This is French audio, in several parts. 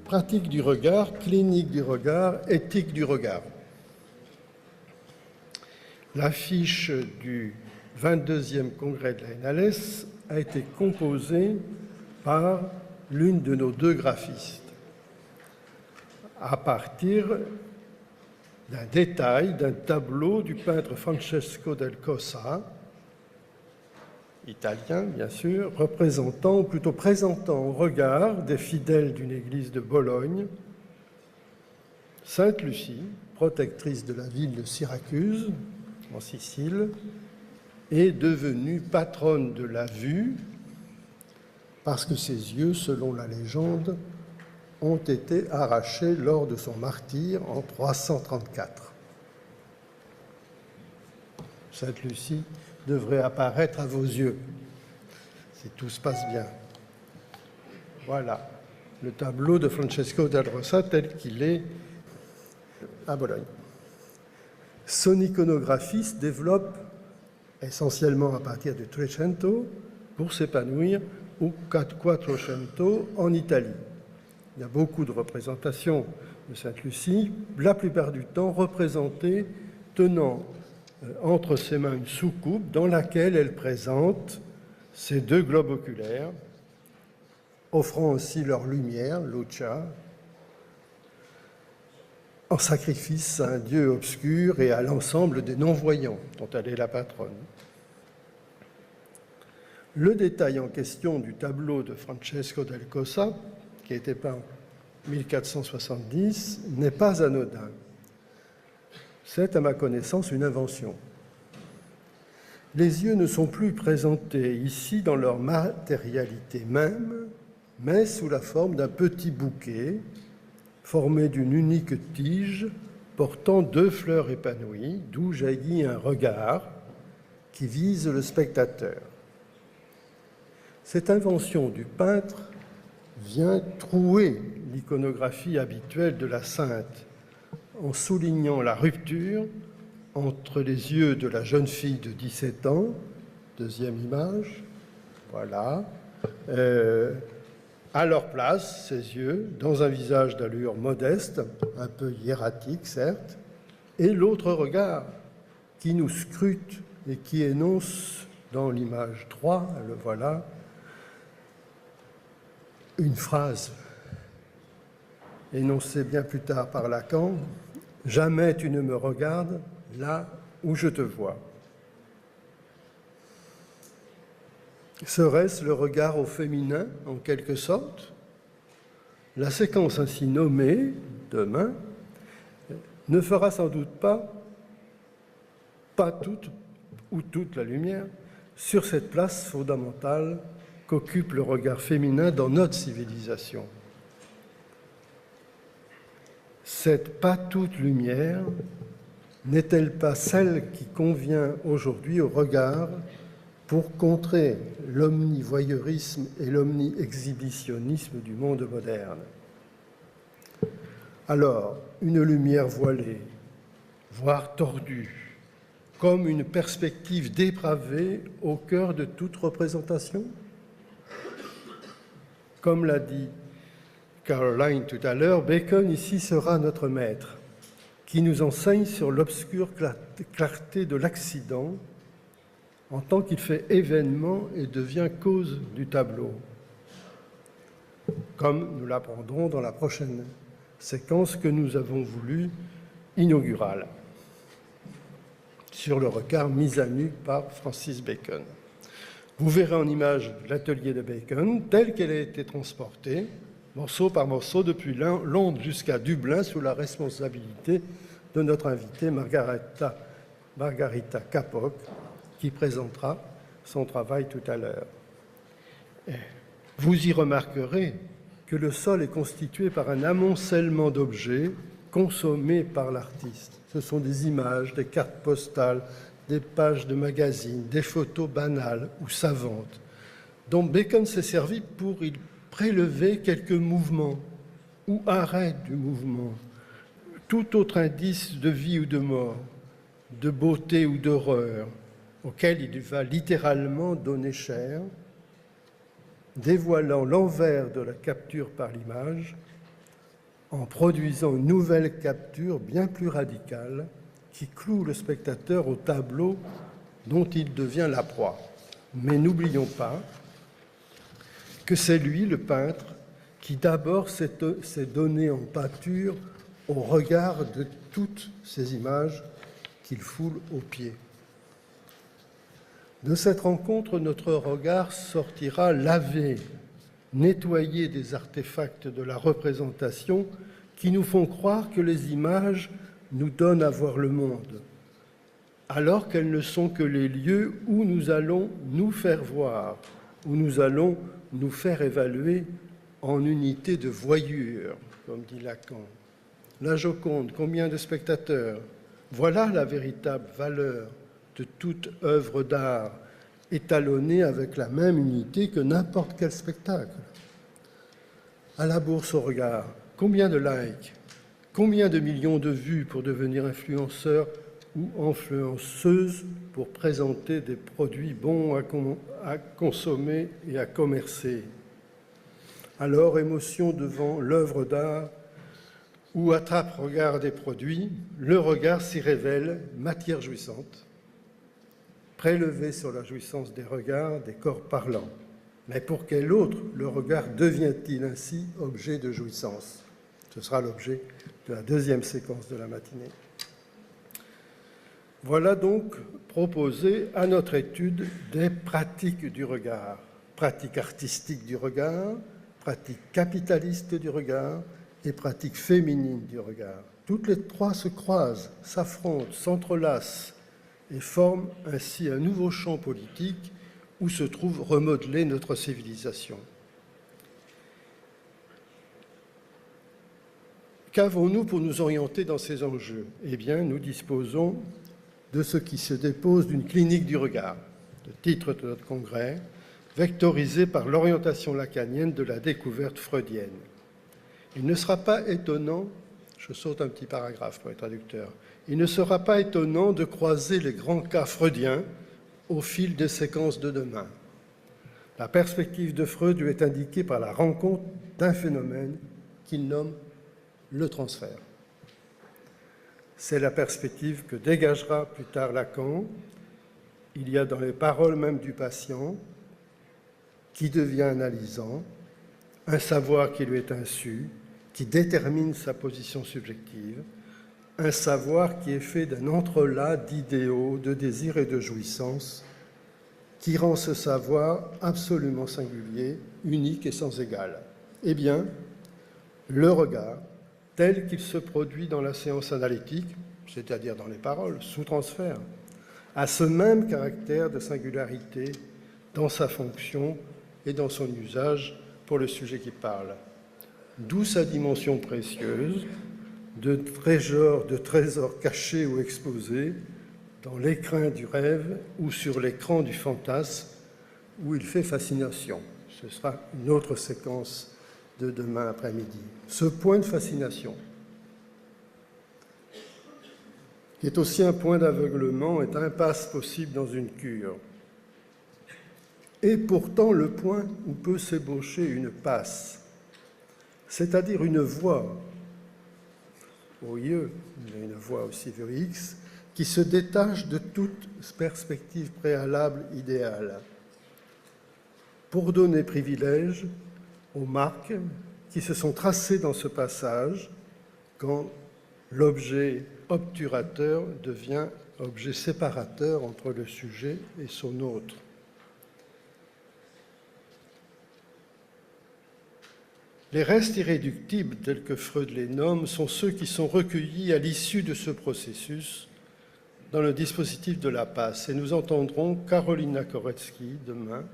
Pratique du regard, clinique du regard, éthique du regard. L'affiche du 22e congrès de la NLS a été composée par l'une de nos deux graphistes à partir d'un détail, d'un tableau du peintre Francesco del Cossa, italien bien sûr, représentant, ou plutôt présentant au regard des fidèles d'une église de Bologne, Sainte Lucie, protectrice de la ville de Syracuse, en Sicile, est devenue patronne de la vue parce que ses yeux, selon la légende, ont été arrachés lors de son martyre en 334. Sainte Lucie devrait apparaître à vos yeux, si tout se passe bien. Voilà, le tableau de Francesco del Cossa tel qu'il est à Bologne. Son iconographie se développe essentiellement à partir du Trecento pour s'épanouir au Quattrocento en Italie. Il y a beaucoup de représentations de Sainte Lucie, la plupart du temps représentées tenant entre ses mains une soucoupe dans laquelle elle présente ses deux globes oculaires, offrant aussi leur lumière, lucia, en sacrifice à un dieu obscur et à l'ensemble des non-voyants dont elle est la patronne. Le détail en question du tableau de Francesco del Cossa, qui a été peint en 1470, n'est pas anodin. C'est, à ma connaissance, une invention. Les yeux ne sont plus présentés ici dans leur matérialité même, mais sous la forme d'un petit bouquet formé d'une unique tige portant deux fleurs épanouies, d'où jaillit un regard qui vise le spectateur. Cette invention du peintre vient trouer l'iconographie habituelle de la sainte en soulignant la rupture entre les yeux de la jeune fille de 17 ans, deuxième image, voilà, à leur place, ses yeux, dans un visage d'allure modeste, un peu hiératique certes, et l'autre regard qui nous scrute et qui énonce dans l'image 3, le voilà, une phrase énoncée bien plus tard par Lacan, « Jamais tu ne me regardes là où je te vois ». Serait-ce le regard au féminin, en quelque sorte? La séquence ainsi nommée, demain, ne fera sans doute pas toute ou toute la lumière sur cette place fondamentale qu'occupe le regard féminin dans notre civilisation. Cette pas toute lumière n'est-elle pas celle qui convient aujourd'hui au regard pour contrer l'omnivoyeurisme et l'omni-exhibitionnisme du monde moderne? Alors, une lumière voilée, voire tordue, comme une perspective dépravée au cœur de toute représentation? Comme l'a dit Caroline tout à l'heure, Bacon ici sera notre maître, qui nous enseigne sur l'obscure clarté de l'accident en tant qu'il fait événement et devient cause du tableau, comme nous l'apprendrons dans la prochaine séquence que nous avons voulu inaugurale, sur le regard mis à nu par Francis Bacon. Vous verrez en image l'atelier de Bacon tel qu'elle a été transportée, morceau par morceau, depuis Londres jusqu'à Dublin, sous la responsabilité de notre invitée Margarita Kapok, qui présentera son travail tout à l'heure. Vous y remarquerez que le sol est constitué par un amoncellement d'objets consommés par l'artiste. Ce sont des images, des cartes postales, des pages de magazines, des photos banales ou savantes, dont Bacon s'est servi pour y prélever quelques mouvements ou arrêts du mouvement, tout autre indice de vie ou de mort, de beauté ou d'horreur, auquel il va littéralement donner chair, dévoilant l'envers de la capture par l'image, en produisant une nouvelle capture bien plus radicale qui cloue le spectateur au tableau dont il devient la proie. Mais n'oublions pas que c'est lui, le peintre, qui d'abord s'est donné en pâture au regard de toutes ces images qu'il foule aux pieds. De cette rencontre, notre regard sortira lavé, nettoyé des artefacts de la représentation qui nous font croire que les images nous donnent à voir le monde, alors qu'elles ne sont que les lieux où nous allons nous faire voir, où nous allons nous faire évaluer en unité de voyure, comme dit Lacan. La Joconde, combien de spectateurs? Voilà la véritable valeur de toute œuvre d'art, étalonnée avec la même unité que n'importe quel spectacle. À la Bourse au regard, combien de likes, combien de millions de vues pour devenir influenceur ou influenceuse pour présenter des produits bons à consommer et à commercer. Alors, émotion devant l'œuvre d'art ou attrape-regard des produits, le regard s'y révèle matière jouissante, prélevé sur la jouissance des regards des corps parlants. Mais pour quel autre le regard devient-il ainsi objet de jouissance? Ce sera l'objet de la deuxième séquence de la matinée. Voilà donc proposé à notre étude des pratiques du regard, pratiques artistiques du regard, pratiques capitalistes du regard et pratiques féminines du regard. Toutes les trois se croisent, s'affrontent, s'entrelacent et forment ainsi un nouveau champ politique où se trouve remodelée notre civilisation. Qu'avons-nous pour nous orienter dans ces enjeux? Eh bien, nous disposons de ce qui se dépose d'une clinique du regard, le titre de notre congrès, vectorisé par l'orientation lacanienne de la découverte freudienne. Il ne sera pas étonnant, je saute un petit paragraphe pour les traducteurs, il ne sera pas étonnant de croiser les grands cas freudiens au fil des séquences de demain. La perspective de Freud lui est indiquée par la rencontre d'un phénomène qu'il nomme le transfert. C'est la perspective que dégagera plus tard Lacan. Il y a dans les paroles même du patient, qui devient analysant, un savoir qui lui est insu, qui détermine sa position subjective, un savoir qui est fait d'un entrelac d'idéaux, de désirs et de jouissances, qui rend ce savoir absolument singulier, unique et sans égal. Eh bien, le regard, tel qu'il se produit dans la séance analytique, c'est-à-dire dans les paroles, sous transfert, a ce même caractère de singularité dans sa fonction et dans son usage pour le sujet qui parle. D'où sa dimension précieuse, de trésors cachés ou exposés dans l'écrin du rêve ou sur l'écran du fantasme où il fait fascination. Ce sera une autre séquence de demain après-midi. Ce point de fascination, qui est aussi un point d'aveuglement, est impasse possible dans une cure. Et pourtant le point où peut s'ébaucher une passe, c'est-à-dire une voie, au lieu, une voie aussi VX, qui se détache de toute perspective préalable idéale, pour donner privilège aux marques qui se sont tracées dans ce passage quand l'objet obturateur devient objet séparateur entre le sujet et son autre. Les restes irréductibles, tels que Freud les nomme, sont ceux qui sont recueillis à l'issue de ce processus dans le dispositif de la passe. Et nous entendrons Karolina Koretsky demain,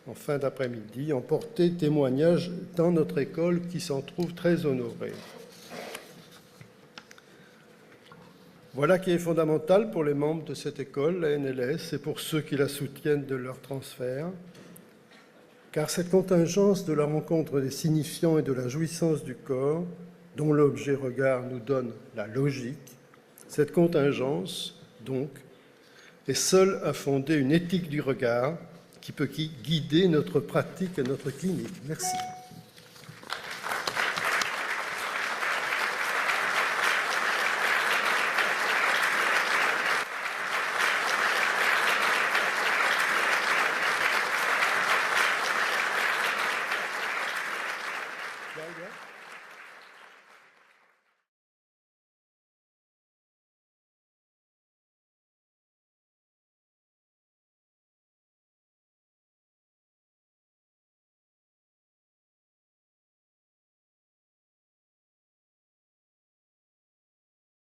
en fin d'après-midi, en porter témoignage dans notre école qui s'en trouve très honorée. Voilà qui est fondamental pour les membres de cette école, la NLS, et pour ceux qui la soutiennent de leur transfert, car cette contingence de la rencontre des signifiants et de la jouissance du corps, dont l'objet regard nous donne la logique, cette contingence, donc, est seule à fonder une éthique du regard qui peut guider notre pratique et notre clinique. Merci.